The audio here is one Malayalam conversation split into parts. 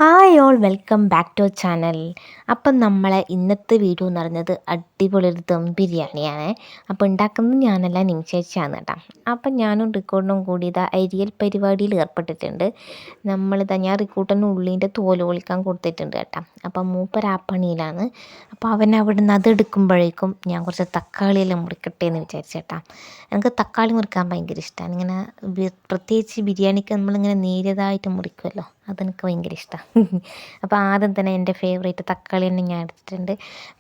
Hi all welcome back to channel. അപ്പം നമ്മളെ ഇന്നത്തെ വീഡിയോ എന്ന് പറയുന്നത് അടിപൊളി ഒരു ദം ബിരിയാണിയാണ്. അപ്പോൾ ഉണ്ടാക്കുന്നത് ഞാനല്ല, നിമിഷേച്ചിയാണ് കേട്ടോ. അപ്പം ഞാനും റിക്കോർഡിനും കൂടി ഇതാ അരിയൽ പരിപാടിയിൽ ഏർപ്പെട്ടിട്ടുണ്ട്. ഞാൻ റിക്കൂട്ടന് ഉള്ളീൻ്റെ തോല് പൊളിക്കാൻ കൊടുത്തിട്ടുണ്ട് കേട്ടോ. അപ്പം മൂപ്പരാപ്പണിയിലാണ്. അപ്പോൾ അവൻ അവിടെ നിന്ന് അതെടുക്കുമ്പോഴേക്കും ഞാൻ കുറച്ച് തക്കാളിയെല്ലാം മുറിക്കട്ടെ എന്ന് വിചാരിച്ചേട്ടാ. എനിക്ക് തക്കാളി മുറിക്കാൻ ഭയങ്കര ഇഷ്ടമാണ്. ഇങ്ങനെ പ്രത്യേകിച്ച് ബിരിയാണിക്ക് നമ്മളിങ്ങനെ നേരിയതായിട്ട് മുറിക്കുമല്ലോ, അതെനിക്ക് ഭയങ്കര ഇഷ്ടമാണ്. അപ്പോൾ ആദ്യം തന്നെ എൻ്റെ ഫേവറേറ്റ് തക്കാളി തന്നെ ഞാൻ എടുത്തിട്ടുണ്ട്.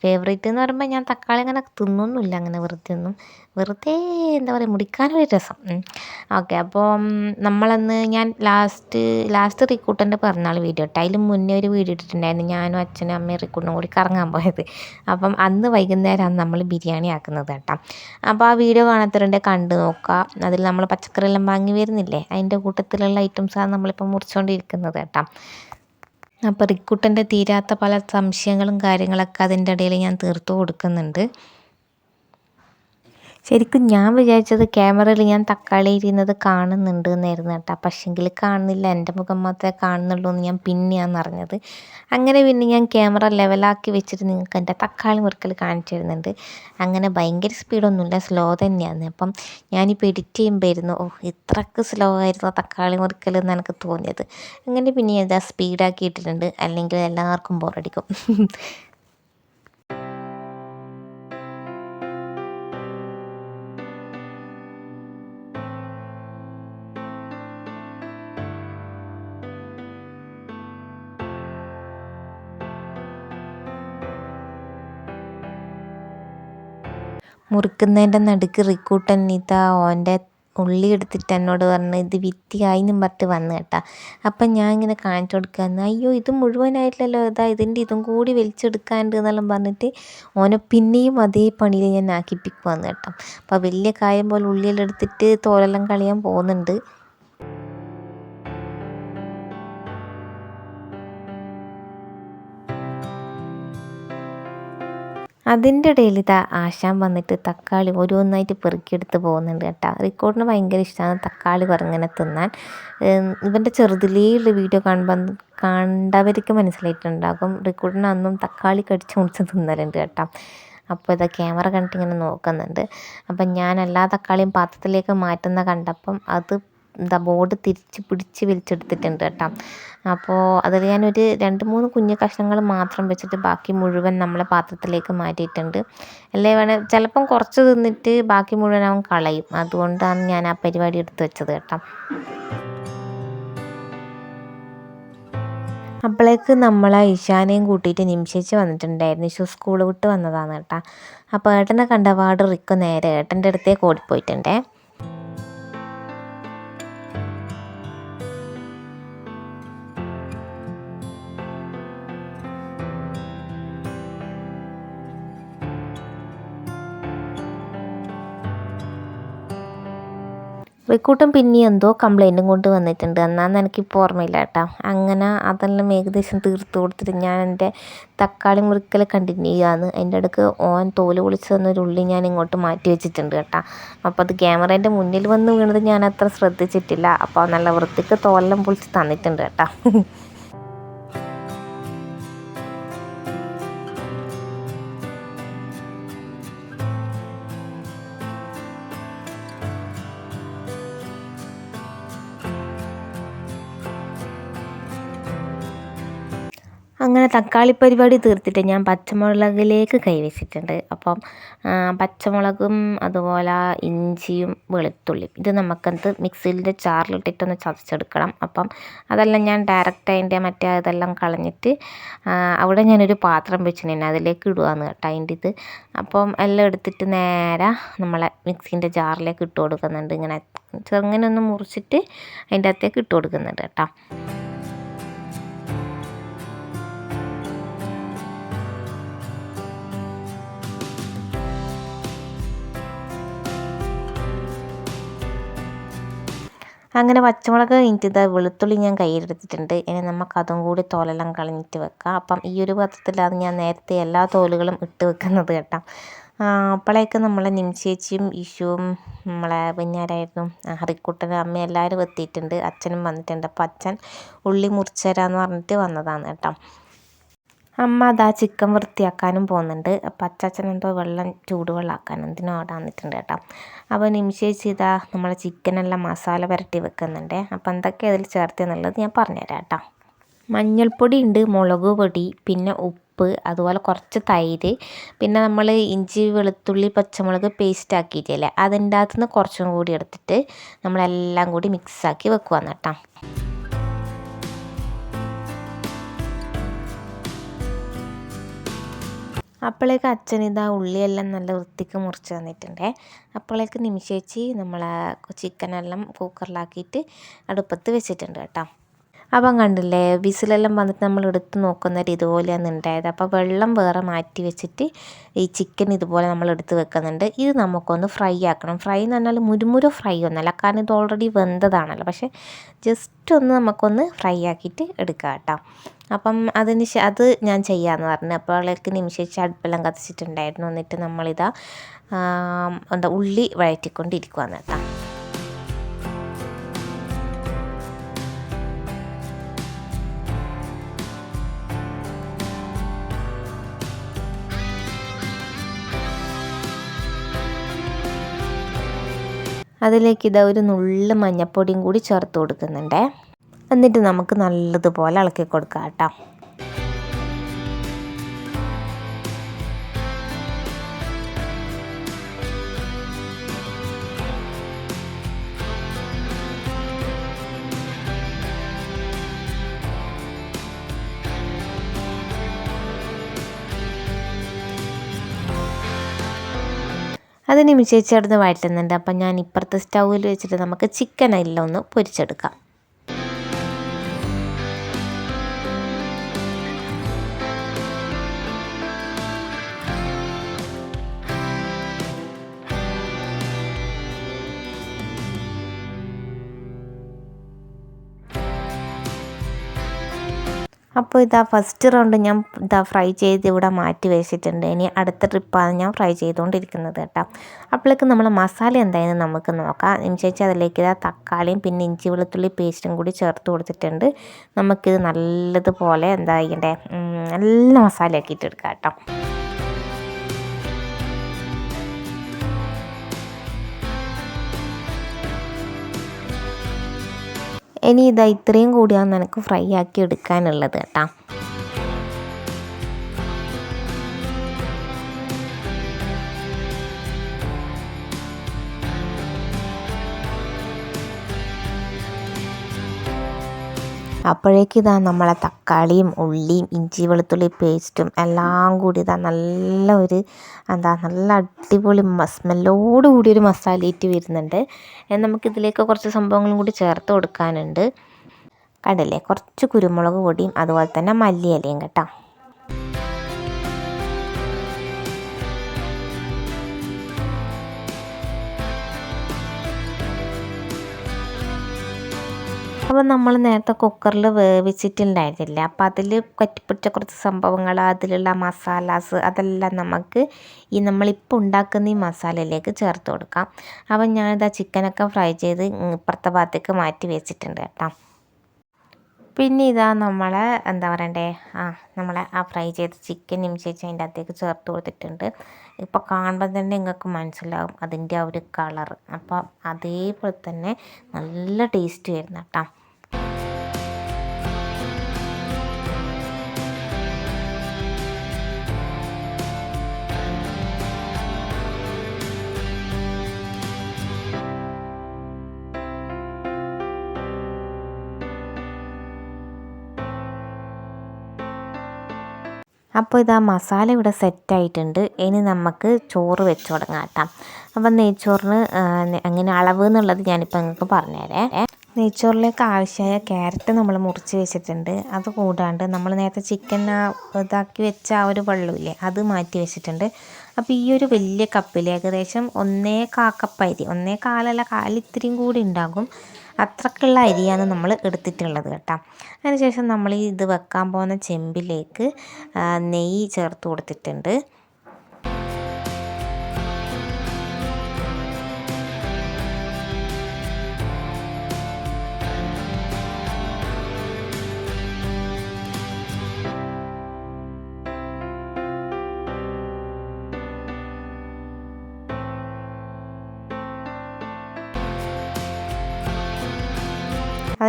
ഫേവറേറ്റ് എന്ന് പറയുമ്പോൾ ഞാൻ തക്കാളി അങ്ങനെ തിന്നൊന്നുമില്ല, അങ്ങനെ വെറുതെ എന്താ പറയുക, മുടിക്കാനൊരു രസം. ഓക്കെ, അപ്പോൾ നമ്മളന്ന് ഞാൻ ലാസ്റ്റ് റിക്കൂട്ടൻ്റെ പിറന്നാൾ വീഡിയോ ഇട്ട്, അതിന് മുന്നേ ഒരു വീഡിയോ ഇട്ടിട്ടുണ്ടായിരുന്നു, ഞാനും അച്ഛനും അമ്മയും റിക്കൂട്ടും കൂടി കറങ്ങാൻ പോയത്. അപ്പം അന്ന് വൈകുന്നേരമാണ് നമ്മൾ ബിരിയാണി ആക്കുന്നത് കേട്ടോ. അപ്പോൾ ആ വീഡിയോ കാണാത്തവരുണ്ടെങ്കിൽ കണ്ടു നോക്കുക. അതിൽ നമ്മൾ പച്ചക്കറിയെല്ലാം വാങ്ങി വരുന്നില്ലേ, അതിൻ്റെ കൂട്ടത്തിലുള്ള ഐറ്റംസാണ് നമ്മളിപ്പോൾ മുറിച്ചുകൊണ്ടിരിക്കുന്നത് കേട്ടോ. അപ്പോൾ റിക്കുട്ടൻ്റെ തീരാത്ത പല സംശയങ്ങളും കാര്യങ്ങളൊക്കെ അതിൻ്റെ ഇടയിൽ ഞാൻ തീർത്തു കൊടുക്കുന്നുണ്ട്. ശരിക്കും ഞാൻ വിചാരിച്ചത് ക്യാമറയിൽ ഞാൻ തക്കാളി ഇരുന്നത് കാണുന്നുണ്ട് എന്നായിരുന്നു കേട്ടോ. പക്ഷെങ്കിൽ കാണുന്നില്ല, എൻ്റെ മുഖം മാത്രമേ കാണുന്നുള്ളൂ എന്ന് ഞാൻ പിന്നെയാണ് അറിഞ്ഞത്. അങ്ങനെ പിന്നെ ഞാൻ ക്യാമറ ലെവലാക്കി വെച്ചിട്ട് നിങ്ങൾക്ക് എൻ്റെ തക്കാളി മുറിക്കൽ കാണിച്ചു തരുന്നുണ്ട്. അങ്ങനെ ഭയങ്കര സ്പീഡൊന്നുമില്ല, സ്ലോ തന്നെയാണ്. അപ്പം ഞാനിപ്പോൾ എഡിറ്റ് ചെയ്യുമ്പോഴായിരുന്നു ഇത്രയ്ക്ക് സ്ലോ ആയിരുന്നു തക്കാളി മുറിക്കൽ എന്ന് എനിക്ക് തോന്നിയത്. അങ്ങനെ പിന്നെ ഞാൻ ഇതാ സ്പീഡാക്കി ഇട്ടിട്ടുണ്ട്, അല്ലെങ്കിൽ എല്ലാവർക്കും ബോറടിക്കും. മുറിക്കുന്നതിൻ്റെ നടുക്ക് റിക്കൂട്ടൻ ഇതാ ഓൻ്റെ ഉള്ളി എടുത്തിട്ട് എന്നോട് പറഞ്ഞു ഇത് വിത്തിയായിന്നും പറഞ്ഞിട്ട് വന്നു കേട്ടാ. അപ്പം ഞാൻ ഇങ്ങനെ കാണിച്ചു കൊടുക്കാമെന്ന്, അയ്യോ ഇത് മുഴുവനായിട്ടില്ലല്ലോ, ഇതിൻ്റെ ഇതും കൂടി വലിച്ചെടുക്കാണ്ട് എന്നെല്ലാം പറഞ്ഞിട്ട് ഓനെ പിന്നെയും അതേ പണിയിൽ ഞാൻ ആക്കിപ്പിക്കുവാന്ന് കേട്ടോ. അപ്പോൾ വലിയ കാര്യം പോലെ ഉള്ളിയെല്ലാം എടുത്തിട്ട് തോലെല്ലാം കളയാൻ പോകുന്നുണ്ട്. അതിൻ്റെ ഇടയിൽ ഇതാ ആശാൻ വന്നിട്ട് തക്കാളി ഓരോന്നായിട്ട് പെറുക്കിയെടുത്ത് പോകുന്നുണ്ട് കേട്ടോ. റിക്കോർഡിന് ഭയങ്കര ഇഷ്ടമാണ് തക്കാളി ഇങ്ങനെ തിന്നാൻ. ഇവൻ്റെ ചെറുതിലേയുള്ള വീഡിയോ കണ്ടവർക്ക് മനസ്സിലായിട്ടുണ്ടാകും, റിക്കോർഡിന് അന്നും തക്കാളി കടിച്ച് മുടിച്ച് തിന്നലുണ്ട് കേട്ടോ. അപ്പോൾ ഇതാ ക്യാമറ കണ്ടിട്ട് ഇങ്ങനെ നോക്കുന്നുണ്ട്. അപ്പം ഞാൻ എല്ലാ തക്കാളിയും പാത്രത്തിലേക്ക് മാറ്റുന്ന കണ്ടപ്പം അത് ബോർഡ് തിരിച്ച് പിടിച്ച് വലിച്ചെടുത്തിട്ടുണ്ട് കേട്ടോ. അപ്പോൾ അതിൽ ഞാനൊരു 2-3 കുഞ്ഞു കഷ്ണങ്ങൾ മാത്രം വെച്ചിട്ട് ബാക്കി മുഴുവൻ നമ്മളെ പാത്രത്തിലേക്ക് മാറ്റിയിട്ടുണ്ട്. അല്ലേ ചിലപ്പം കുറച്ച് തിന്നിട്ട് ബാക്കി മുഴുവൻ അവൻ കളയും, അതുകൊണ്ടാണ് ഞാൻ ആ പരിപാടി എടുത്ത് വെച്ചത് കേട്ടോ. അപ്പോഴേക്ക് നമ്മളെ ഇഷാനെയും കൂട്ടിയിട്ട് നിമിഷേച്ചി വന്നിട്ടുണ്ടായിരുന്നു. ഇഷു സ്കൂൾ വിട്ട് വന്നതാണ് കേട്ടോ. അപ്പോൾ ഏട്ടനെ കണ്ടപാട് റിക്കു നേരെ ഏട്ടൻ്റെ അടുത്തേക്ക് ഓടിപ്പോയിട്ടുണ്ടേ. റിക്കൂട്ടൻ പിന്നെ എന്തോ കംപ്ലൈൻറ്റും കൊണ്ട് വന്നിട്ടുണ്ട്, എന്നാന്ന് എനിക്കിപ്പോൾ ഓർമ്മയില്ല കേട്ടോ. അങ്ങനെ അതെല്ലാം ഏകദേശം തീർത്ത് കൊടുത്തിട്ട് ഞാൻ എൻ്റെ തക്കാളി മുറിക്കൽ കണ്ടിന്യൂ ചെയ്യാന്ന്. അതിൻ്റെ ഇടയ്ക്ക് ഓൻ തോല് പൊളിച്ച് തന്നൊരു ഉള്ളി ഞാൻ ഇങ്ങോട്ട് മാറ്റി വെച്ചിട്ടുണ്ട് കേട്ടോ. അപ്പോൾ അത് ക്യാമറേൻ്റെ മുന്നിൽ വന്ന് വീണത് ഞാൻ അത്ര ശ്രദ്ധിച്ചിട്ടില്ല. അപ്പോൾ നല്ല വൃത്തിക്ക് തോലെല്ലാം പൊളിച്ച് തന്നിട്ടുണ്ട് കേട്ടോ. അങ്ങനെ തക്കാളി പരിപാടി തീർത്തിട്ട് ഞാൻ പച്ചമുളകിലേക്ക് കൈവച്ചിട്ടുണ്ട്. അപ്പം പച്ചമുളകും അതുപോലെ ഇഞ്ചിയും വെളുത്തുള്ളിയും ഇത് നമുക്കത് മിക്സിയിൻ്റെ ജാറിലിട്ടിട്ടൊന്ന് ചതച്ചെടുക്കണം. അപ്പം അതെല്ലാം ഞാൻ ഡയറക്റ്റ് അതിൻ്റെ മറ്റേ ഇതെല്ലാം കളഞ്ഞിട്ട് അവിടെ ഞാനൊരു പാത്രം വെച്ചിട്ടുണ്ട്, അതിലേക്ക് ഇടുകയെന്ന് കേട്ടോ അതിൻ്റെ ഇത്. അപ്പം എല്ലാം എടുത്തിട്ട് നേരെ നമ്മളെ മിക്സിൻ്റെ ജാറിലേക്ക് ഇട്ട് കൊടുക്കുന്നുണ്ട്. ഇങ്ങനെ ചെറുങ്ങനെ ഒന്ന് മുറിച്ചിട്ട് അതിൻ്റെ അകത്തേക്ക് ഇട്ട് കൊടുക്കുന്നുണ്ട് കേട്ടോ. അങ്ങനെ പച്ചമുളക് കഴിഞ്ഞിട്ട് വെളുത്തുള്ളി ഞാൻ കയ്യിലെടുത്തിട്ടുണ്ട്. ഇനി നമുക്കതും കൂടി തോലെല്ലാം കളഞ്ഞിട്ട് വെക്കാം. അപ്പം ഈ ഒരു പാത്രത്തിലാണ് ഞാൻ നേരത്തെ എല്ലാ തോലുകളും ഇട്ട് വെക്കുന്നത് കേട്ടോ. അപ്പോഴേക്ക് നമ്മളെ നിംചേച്ചിയും ഇഷുവും നമ്മളെ പിന്നാരായിരുന്നു ഹറിക്കുട്ടനും അമ്മയും എല്ലാവരും എത്തിയിട്ടുണ്ട്. അച്ഛനും വന്നിട്ടുണ്ട്. അപ്പോൾ അച്ഛൻ ഉള്ളി മുറിച്ച് തരാമെന്ന് പറഞ്ഞിട്ട് വന്നതാണ് കേട്ടോ. അമ്മ അതാ ചിക്കൻ വൃത്തിയാക്കാനും പോകുന്നുണ്ട്. അപ്പം അച്ചാച്ചൻ എന്തോ ചൂടുവെള്ളം ആക്കാൻ എന്തിനോ അവിടെ വന്നിട്ടുണ്ട് കേട്ടോ. അപ്പോൾ നിമിഷേച്ചി ഇതാ നമ്മളെ ചിക്കനെല്ലാം മസാല പുരട്ടി വെക്കുന്നുണ്ട്. അപ്പോൾ എന്തൊക്കെയാണ് അതിൽ ചേർത്തെന്നുള്ളത് ഞാൻ പറഞ്ഞുതരാം കേട്ടോ. മഞ്ഞൾപ്പൊടി ഉണ്ട്, മുളക് പൊടി, പിന്നെ ഉപ്പ്, അതുപോലെ കുറച്ച് തൈര്, പിന്നെ നമ്മൾ ഇഞ്ചി വെളുത്തുള്ളി പച്ചമുളക് പേസ്റ്റ് ആക്കിയിട്ടില്ലേ അതിൻ്റെ അകത്തുനിന്ന് കുറച്ചും കൂടി എടുത്തിട്ട് നമ്മളെല്ലാം കൂടി മിക്സാക്കി വെക്കുവാന്ന് കേട്ടോ. അപ്പോഴേക്ക് അച്ഛൻ ഇതാ ഉള്ളിയെല്ലാം നല്ല വൃത്തിക്ക് മുറിച്ച് തന്നിട്ടുണ്ട്. അപ്പോഴേക്ക് നിമിഷേച്ചി നമ്മളെ ചിക്കനെല്ലാം കുക്കറിലാക്കിയിട്ട് അടുപ്പത്ത് വെച്ചിട്ടുണ്ട് കേട്ടോ. അപ്പം കണ്ടില്ലേ വിസിലെല്ലാം വന്നിട്ട് നമ്മൾ എടുത്ത് നോക്കുന്നേരം ഇതുപോലെയാണ് ഉണ്ടായത്. അപ്പോൾ വെള്ളം വേറെ മാറ്റി വെച്ചിട്ട് ഈ ചിക്കൻ ഇതുപോലെ നമ്മൾ എടുത്ത് വെക്കുന്നുണ്ട്. ഇത് നമുക്കൊന്ന് ഫ്രൈ ആക്കണം. ഫ്രൈ എന്ന് പറഞ്ഞാൽ മുരുമുര ഫ്രൈ ഒന്നുമല്ല, കാരണം ഇത് ഓൾറെഡി വെന്തതാണല്ലോ. പക്ഷേ ജസ്റ്റ് ഒന്ന് നമുക്കൊന്ന് ഫ്രൈ ആക്കിയിട്ട് എടുക്കാം കേട്ടോ. അപ്പം അത് ഞാൻ ചെയ്യാമെന്ന് പറഞ്ഞു. അപ്പോഴേക്ക് നിമിഷിച്ച് അടുപ്പെല്ലാം കത്തിച്ചിട്ടുണ്ടായിരുന്നു. എന്നിട്ട് നമ്മളിതാ ഉള്ളി വഴറ്റിക്കൊണ്ടിരിക്കുകയാണ് കേട്ടോ. അതിലേക്ക് ഇതാ ഒരു നുള്ള് മഞ്ഞൾപ്പൊടിയും കൂടി ചേർത്ത് കൊടുക്കുന്നുണ്ട്. എന്നിട്ട് നമുക്ക് നല്ലതുപോലെ ഇളക്കി കൊടുക്കാം കേട്ടോ. അത് നിമിഷേച്ചി അവിടുന്ന് വഴറ്റുന്നുണ്ട്. അപ്പം ഞാൻ ഇപ്പുറത്തെ സ്റ്റൗവിൽ വെച്ചിട്ട് നമുക്ക് ചിക്കൻ എല്ലാം ഒന്ന് പൊരിച്ചെടുക്കാം. അപ്പോൾ ഇതാ ഫസ്റ്റ് റൗണ്ട് ഞാൻ ഫ്രൈ ചെയ്ത് ഇവിടെ മാറ്റി വെച്ചിട്ടുണ്ട്. ഇനി അടുത്ത ട്രിപ്പാണ് ഞാൻ ഫ്രൈ ചെയ്തുകൊണ്ടിരിക്കുന്നത് കേട്ടോ. അപ്പോഴേക്ക് നമ്മൾ മസാല എന്തായാലും നമുക്ക് നോക്കാം. നിമിഷേച്ചി അതിലേക്ക് തക്കാളിയും പിന്നെ ഇഞ്ചി വെളുത്തുള്ളി പേസ്റ്റും കൂടി ചേർത്ത് കൊടുത്തിട്ടുണ്ട്. നമുക്കിത് നല്ലതുപോലെ എന്താ ചെയ്യണ്ടേ, നല്ല മസാല ആക്കിയിട്ട് എടുക്കാം കേട്ടോ. ഇനി ഇതാ ഇത്രയും കൂടിയാണ് എനിക്ക് ഫ്രൈ ആക്കി എടുക്കാനുള്ളത് കേട്ടോ. അപ്പോഴേക്ക് ഇതാ നമ്മളെ തക്കാളിയും ഉള്ളിയും ഇഞ്ചി വെളുത്തുള്ളി പേസ്റ്റും എല്ലാം കൂടി ഇതാ നല്ല അടിപൊളി സ്മെല്ലോട് കൂടി ഒരു മസാലയിട്ട് വരുന്നുണ്ട്. നമുക്കിതിലേക്ക് കുറച്ച് സംഭവങ്ങളും കൂടി ചേർത്ത് കൊടുക്കാനുണ്ട്. കണ്ടില്ലേ, കുറച്ച് കുരുമുളക് പൊടിയും അതുപോലെ തന്നെ മല്ലിയിലയും കേട്ടോ. അപ്പോൾ നമ്മൾ നേരത്തെ കുക്കറിൽ വേവിച്ചിട്ടുണ്ടായിരുന്നില്ല. അപ്പോൾ അതിൽ പറ്റിപ്പിടിച്ച കുറച്ച് സംഭവങ്ങൾ, അതിലുള്ള മസാലാസ് അതെല്ലാം നമുക്ക് ഈ നമ്മളിപ്പോൾ ഉണ്ടാക്കുന്ന ഈ മസാലയിലേക്ക് ചേർത്ത് കൊടുക്കാം. അപ്പം ഞാനിതാ ചിക്കനൊക്കെ ഫ്രൈ ചെയ്ത് ഇപ്പുറത്തെ ഭാഗത്തേക്ക് മാറ്റി വെച്ചിട്ടുണ്ട് കേട്ടോ. പിന്നെ ഇതാ നമ്മളെ നമ്മളെ ഫ്രൈ ചെയ്ത ചിക്കൻ നിമിഷേച്ച് അതിൻ്റെ അകത്തേക്ക് ചേർത്ത് കൊടുത്തിട്ടുണ്ട്. ഇപ്പോൾ കാണുമ്പോൾ തന്നെ നിങ്ങൾക്ക് മനസ്സിലാവും അതിൻ്റെ ആ ഒരു കളർ. അപ്പം അതേപോലെ തന്നെ നല്ല ടേസ്റ്റ് വരുന്ന കേട്ടോ. അപ്പോൾ ഇതാ മസാല ഇവിടെ സെറ്റായിട്ടുണ്ട്. ഇനി നമുക്ക് ചോറ് വെച്ച് തുടങ്ങാം കേട്ടോ. അപ്പം നെയ്ച്ചോറിന് അങ്ങനെ അളവ് എന്നുള്ളത് ഞാനിപ്പോൾ നിങ്ങൾക്ക് പറഞ്ഞുതരാം. നെയ്ച്ചോറിലേക്ക് ആവശ്യമായ ക്യാരറ്റ് നമ്മൾ മുറിച്ച് വെച്ചിട്ടുണ്ട്. അത് കൂടാണ്ട് നമ്മൾ നേരത്തെ ചിക്കൻ ഇതാക്കി വെച്ച ആ ഒരു വെള്ളമില്ലേ അത് മാറ്റി വെച്ചിട്ടുണ്ട്. അപ്പോൾ ഈ ഒരു വലിയ കപ്പിൽ ഏകദേശം 1.25 കപ്പ് അരി, 1.25 കാലിത്തിരിയും കൂടി ഉണ്ടാകും, അത്രക്കുള്ള അരിയാണ് നമ്മൾ എടുത്തിട്ടുള്ളത് കേട്ടോ. അതിനുശേഷം നമ്മൾ ഇത് വെക്കാൻ പോകുന്ന ചെമ്പിലേക്ക് നെയ്യ് ചേർത്ത് കൊടുത്തിട്ടുണ്ട്.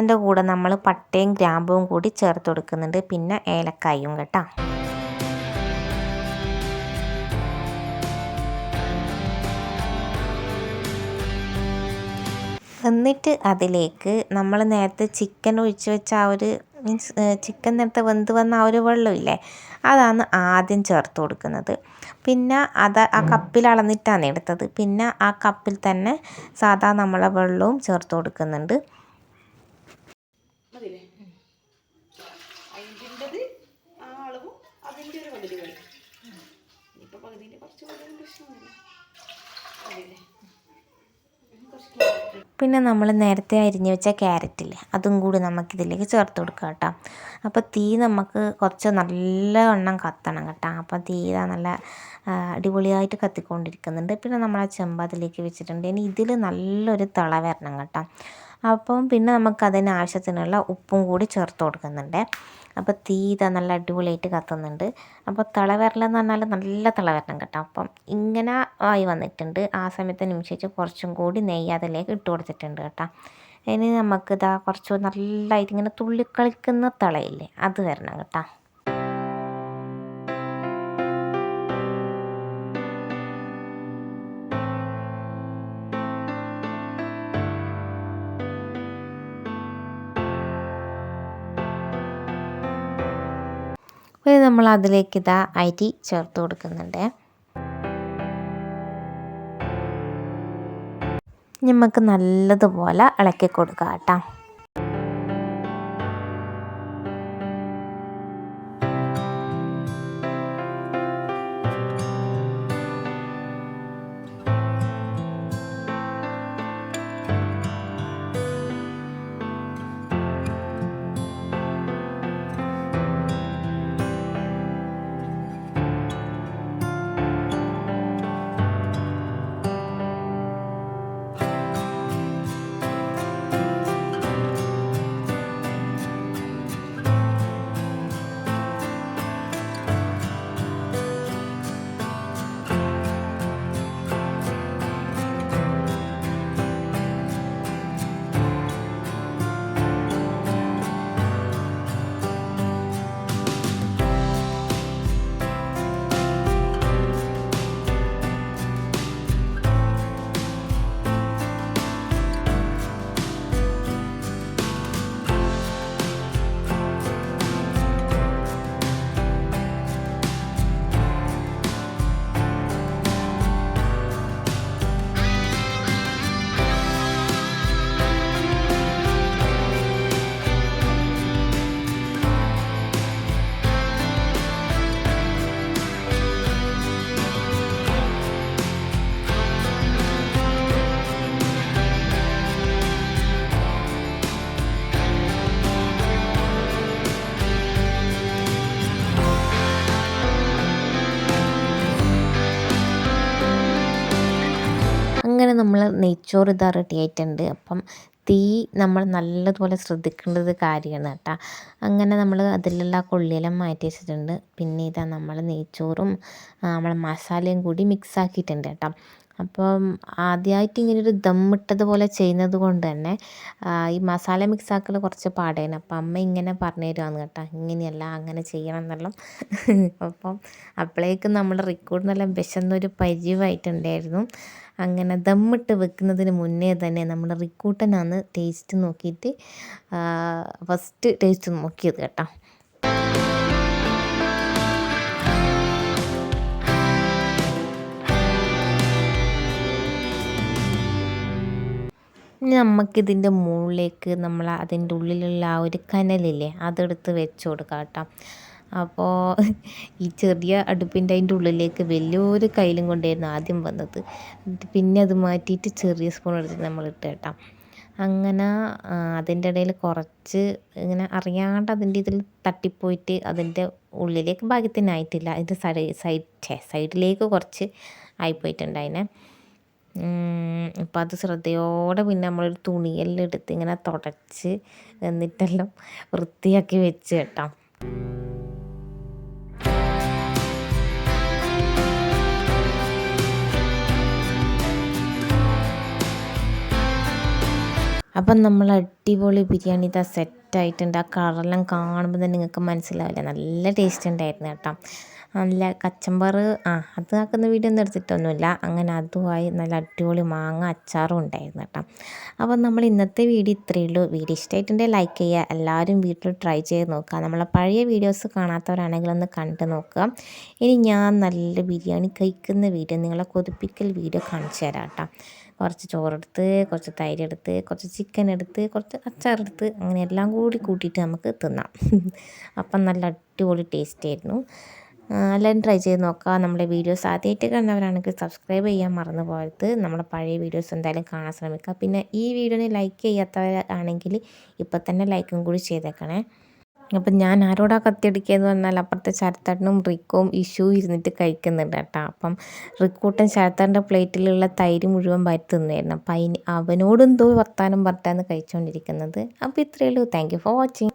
അതിൻ്റെ കൂടെ നമ്മൾ പട്ടയും ഗ്രാമ്പും കൂടി ചേർത്ത് കൊടുക്കുന്നുണ്ട്, പിന്നെ ഏലക്കായും കേട്ടോ. എന്നിട്ട് അതിലേക്ക് നമ്മൾ നേരത്തെ ചിക്കൻ ഒഴിച്ച് വെച്ച ആ ഒരു മീൻസ് ചിക്കൻ നേരത്തെ വെന്ത് വന്ന ആ ഒരു വെള്ളമില്ലേ, അതാണ് ആദ്യം ചേർത്ത് കൊടുക്കുന്നത്. പിന്നെ ആ കപ്പിൽ അളന്നിട്ടാണ് എടുത്തത്. പിന്നെ ആ കപ്പിൽ തന്നെ സാധാ നമ്മളെ വെള്ളവും ചേർത്ത് കൊടുക്കുന്നുണ്ട്. പിന്നെ നമ്മൾ നേരത്തെ അരിഞ്ഞ് വെച്ച ക്യാരറ്റില്ലേ, അതും കൂടി നമുക്കിതിലേക്ക് ചേർത്ത് കൊടുക്കാം കേട്ടോ. അപ്പോൾ തീ നമുക്ക് കുറച്ച് നല്ലവണ്ണം കത്തണം കേട്ടോ. അപ്പോൾ തീ നല്ല അടിപൊളിയായിട്ട് കത്തിക്കൊണ്ടിരിക്കുന്നുണ്ട്. പിന്നെ നമ്മൾ ആ ചെമ്പ് അതിലേക്ക് വെച്ചിട്ടുണ്ട്. ഇനി ഇതിൽ നല്ലൊരു തിള വരണം കേട്ടോ. അപ്പം പിന്നെ നമുക്കതിന് ആവശ്യത്തിനുള്ള ഉപ്പും കൂടി ചേർത്ത് കൊടുക്കുന്നുണ്ട്. അപ്പോൾ തീ നല്ല അടിപൊളിയായിട്ട് കത്തുന്നുണ്ട്. അപ്പോൾ തിള വരലെന്ന് പറഞ്ഞാൽ നല്ല തിള വരണം കേട്ടോ. അപ്പം ഇങ്ങനെ ആയി വന്നിട്ടുണ്ട്. ആ സമയത്ത് നിമിഷിച്ച് കുറച്ചും കൂടി നെയ്യ് അതിലേക്ക് ഇട്ട് കൊടുത്തിട്ടുണ്ട് കേട്ടോ. ഇനി നമുക്കിതാ കുറച്ച് നല്ലതായിട്ട് ഇങ്ങനെ തുള്ളിക്കളിക്കുന്ന തിളയില്ലേ, അത് വരണം കേട്ടോ. പിന്നെ നമ്മൾ അതിലേക്ക് അരി ചേർത്ത് കൊടുക്കുന്നുണ്ട്. നമുക്ക് നല്ലതുപോലെ ഇളക്കി കൊടുക്കുക കേട്ടോ. അങ്ങനെ നമ്മൾ നെയ്ച്ചോറ് റെഡി ആയിട്ടുണ്ട്. അപ്പം തീ നമ്മൾ നല്ലതുപോലെ ശ്രദ്ധിക്കേണ്ടത് കാര്യമാണ് കേട്ടോ. അങ്ങനെ നമ്മൾ അതിലുള്ള കൊള്ളിയെല്ലാം മാറ്റി വെച്ചിട്ടുണ്ട്. പിന്നെ നമ്മൾ നെയ്ച്ചോറും നമ്മളെ മസാലയും കൂടി മിക്സ് ആക്കിയിട്ടുണ്ട് കേട്ടോ. അപ്പം ആദ്യമായിട്ട് ഇങ്ങനൊരു ദമ്മിട്ടതുപോലെ ചെയ്യുന്നത് കൊണ്ട് തന്നെ ഈ മസാല മിക്സ് ആക്കൽ കുറച്ച് പാടായിരുന്നു. അപ്പം അമ്മ ഇങ്ങനെ പറഞ്ഞു തരുവാന്ന് കേട്ടോ, ഇങ്ങനെയല്ല അങ്ങനെ ചെയ്യണം എന്നെല്ലാം. അപ്പം അപ്പോഴേക്കും നമ്മൾ റെക്കോർഡിനെല്ലാം വിശന്നൊരു പരിവായിട്ടുണ്ടായിരുന്നു. അങ്ങനെ ദമ്മിട്ട് വെക്കുന്നതിന് മുന്നേ തന്നെ നമ്മൾ റിക്കൂട്ടനാണ് ടേസ്റ്റ് നോക്കിയിട്ട് ഫസ്റ്റ് ടേസ്റ്റ് നോക്കിയത് കേട്ടോ. ഇനി നമുക്കിതിൻ്റെ മുകളിലേക്ക് നമ്മൾ അതിൻ്റെ ഉള്ളിലുള്ള ആ ഒരു കനലില്ലേ, അതെടുത്ത് വെച്ച് കൊടുക്കാം കേട്ടോ. അപ്പോൾ ഈ ചെറിയ അടുപ്പിൻ്റെ അതിൻ്റെ ഉള്ളിലേക്ക് വലിയൊരു കയ്യിലും കൊണ്ടായിരുന്നു ആദ്യം വന്നത്. പിന്നെ അത് മാറ്റിയിട്ട് ചെറിയ സ്പൂൺ എടുത്തിട്ട് നമ്മൾ ഇട്ട് കേട്ടോ. അങ്ങനെ അതിൻ്റെ ഇടയിൽ കുറച്ച് ഇങ്ങനെ അറിയാണ്ട് അതിൻ്റെ ഇതിൽ തട്ടിപ്പോയിട്ട് അതിൻ്റെ ഉള്ളിലേക്ക് ഭാഗ്യത്തിനായിട്ടില്ല, അതിൻ്റെ സൈഡിലേക്ക് കുറച്ച് ആയിപ്പോയിട്ടുണ്ടായിനെ. അപ്പം അത് ശ്രദ്ധയോടെ പിന്നെ നമ്മളൊരു തുണിയെല്ലാം എടുത്ത് ഇങ്ങനെ തുടച്ച് എന്നിട്ടെല്ലാം വൃത്തിയാക്കി വെച്ച് കേട്ടോ. അപ്പം നമ്മൾ അടിപൊളി ബിരിയാണി ഇതാ സെറ്റായിട്ടുണ്ട്. ആ കളറെല്ലാം കാണുമ്പോൾ തന്നെ നിങ്ങൾക്ക് മനസ്സിലാവില്ല, നല്ല ടേസ്റ്റ് ഉണ്ടായിരുന്നു കേട്ടോ. നല്ല കച്ചമ്പർ അത് ആക്കുന്ന വീഡിയോ ഒന്നും എടുത്തിട്ടൊന്നുമില്ല. അങ്ങനെ അതുമായി നല്ല അടിപൊളി മാങ്ങ അച്ചാറും ഉണ്ടായിരുന്നു കേട്ടോ. അപ്പം നമ്മൾ ഇന്നത്തെ വീഡിയോ ഇത്രയേ ഉള്ളൂ. വീഡിയോ ഇഷ്ടമായിട്ടുണ്ടെങ്കിൽ ലൈക്ക് ചെയ്യുക. എല്ലാവരും വീട്ടിൽ ട്രൈ ചെയ്ത് നോക്കുക. നമ്മളെ പഴയ വീഡിയോസ് കാണാത്തവരാണെങ്കിൽ ഒന്ന് കണ്ടു നോക്കുക. ഇനി ഞാൻ നല്ല ബിരിയാണി കഴിക്കുന്ന വീഡിയോ, നിങ്ങളെ കൊതിപ്പിക്കൽ വീഡിയോ കാണിച്ചു തരാം കേട്ടോ. കുറച്ച് ചോറെടുത്ത്, കുറച്ച് തൈരെടുത്ത്, കുറച്ച് ചിക്കൻ എടുത്ത്, കുറച്ച് അച്ചാറെടുത്ത്, അങ്ങനെ എല്ലാം കൂടി കൂട്ടിയിട്ട് നമുക്ക് തിന്നാം. അപ്പം നല്ല അടിപൊളി ടേസ്റ്റ് ആയിരുന്നു. എല്ലാവരും ട്രൈ ചെയ്ത് നോക്കുക. നമ്മുടെ വീഡിയോസ് ആദ്യമായിട്ട് കണ്ടവരാണെങ്കിൽ സബ്സ്ക്രൈബ് ചെയ്യാൻ മറന്നു പോകരുത്. നമ്മുടെ പഴയ വീഡിയോസ് എന്തായാലും കാണാൻ ശ്രമിക്കുക. പിന്നെ ഈ വീഡിയോനെ ലൈക്ക് ചെയ്യാത്തവരാണെങ്കിൽ ഇപ്പം തന്നെ ലൈക്കും കൂടി ചെയ്തേക്കണേ. അപ്പം ഞാൻ ആരോടാ കത്തിയടിക്കുകയെന്ന് പറഞ്ഞാൽ അപ്പുറത്തെ ശരത്തേട്ടനും റിക്കും ഇഷ്യൂ ഇരുന്നിട്ട് കഴിക്കുന്നുണ്ട് കേട്ടോ. അപ്പം റിക്കൂട്ടൻ ശരത്തേട്ടൻ്റെ പ്ലേറ്റിലുള്ള തൈര് മുഴുവൻ വാരി തിന്നായിരുന്നു. അപ്പം അവനോടെന്തോ വർത്താനം പറഞ്ഞാണ് കഴിച്ചുകൊണ്ടിരിക്കുന്നത്. അപ്പോൾ ഇത്രയേ ഉള്ളൂ. Thank you for watching.